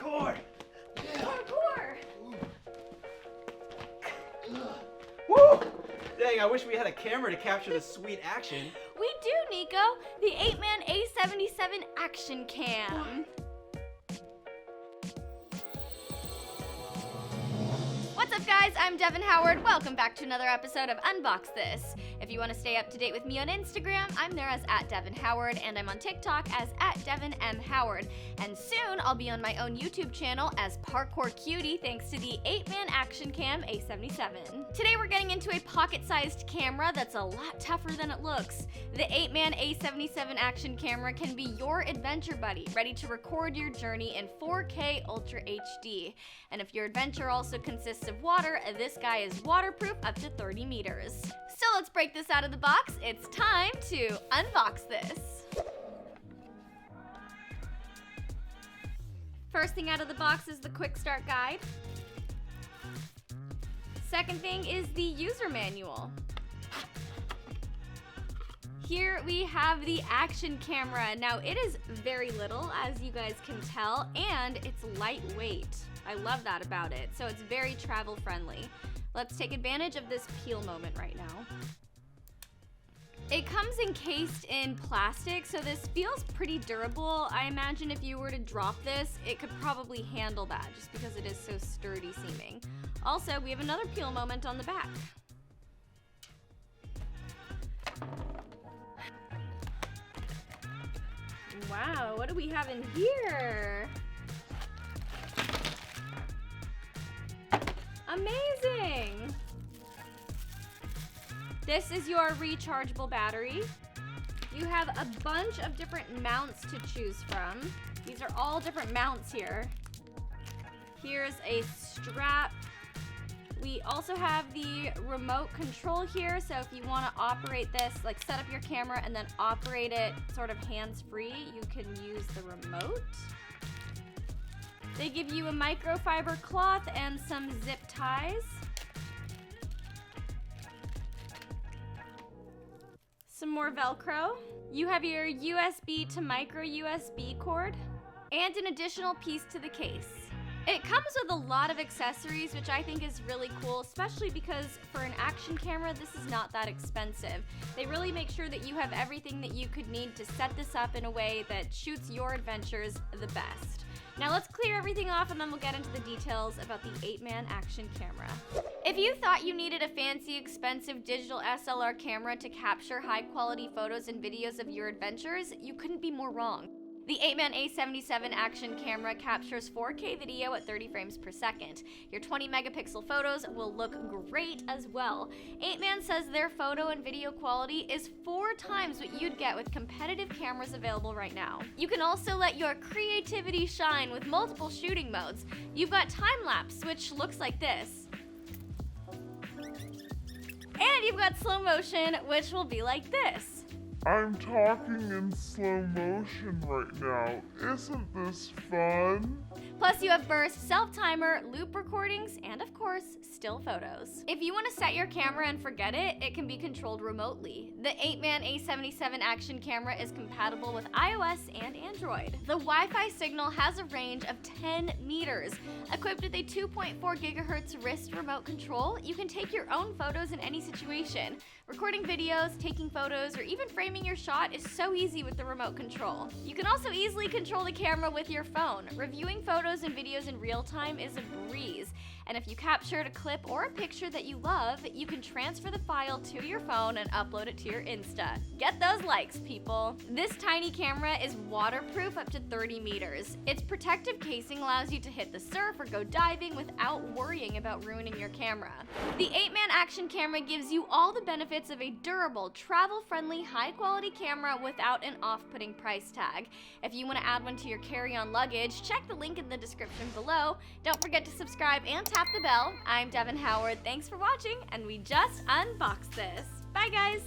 Parkour! Parkour! Woo! Dang, I wish we had a camera to capture the sweet action. We do, Nico. The Apeman A77 Action Cam. What's up, guys? I'm Devin Howard. Welcome back to another episode of Unbox This. If you want to stay up to date with me on Instagram, I'm there as @DevinHoward, and I'm on TikTok as @DevinMHoward. And soon, I'll be on my own YouTube channel as Parkour Cutie, thanks to the Apeman Action Cam A77. Today, we're getting into a pocket-sized camera that's a lot tougher than it looks. The Apeman A77 Action Camera can be your adventure buddy, ready to record your journey in 4K Ultra HD. And if your adventure also consists of water, this guy is waterproof up to 30 meters. So let's break this out of the box. It's time to unbox this. First thing out of the box is the quick start guide. Second thing is the user manual. Here we have the action camera. Now it is very little, as you guys can tell, and it's lightweight. I love that about it. So it's very travel friendly. Let's take advantage of this peel moment right now. It comes encased in plastic, so this feels pretty durable. I imagine if you were to drop this, it could probably handle that just because it is so sturdy seeming. Also, we have another peel moment on the back. Wow, what do we have in here? Amazing! This is your rechargeable battery. You have a bunch of different mounts to choose from. These are all different mounts here. Here's a strap. We also have the remote control here, so if you want to operate this, like set up your camera and then operate it sort of hands-free, you can use the remote. They give you a microfiber cloth and some zip ties. Some more Velcro. You have your USB to micro USB cord and an additional piece to the case. It comes with a lot of accessories, which I think is really cool, especially because for an action camera, this is not that expensive. They really make sure that you have everything that you could need to set this up in a way that shoots your adventures the best. Now let's clear everything off and then we'll get into the details about the Apeman Action Camera. If you thought you needed a fancy, expensive digital SLR camera to capture high-quality photos and videos of your adventures, you couldn't be more wrong. The Apeman A77 Action Camera captures 4K video at 30 frames per second. Your 20 megapixel photos will look great as well. Apeman says their photo and video quality is 4 times what you'd get with competitive cameras available right now. You can also let your creativity shine with multiple shooting modes. You've got time-lapse, which looks like this. And you've got slow motion, which will be like this. I'm talking in slow motion right now. Isn't this fun? Plus you have burst, self-timer, loop recordings, and of course, still photos. If you want to set your camera and forget it, it can be controlled remotely. The Apeman A77 Action Camera is compatible with iOS and Android. The Wi-Fi signal has a range of 10 meters. Equipped with a 2.4 gigahertz wrist remote control, you can take your own photos in any situation. Recording videos, taking photos, or even framing your shot is so easy with the remote control. You can also easily control the camera with your phone. Reviewing photos and videos in real time is a breeze. And if you captured a clip or a picture that you love, you can transfer the file to your phone and upload it to your Insta. Get those likes, people. This tiny camera is waterproof up to 30 meters. Its protective casing allows you to hit the surf or go diving without worrying about ruining your camera. The Apeman Action Camera gives you all the benefits of a durable, travel-friendly, high-quality camera without an off-putting price tag. If you want to add one to your carry-on luggage, check the link in the description below. Don't forget to subscribe and tap the bell. I'm Devin Howard. Thanks for watching, and we just unboxed this. Bye, guys.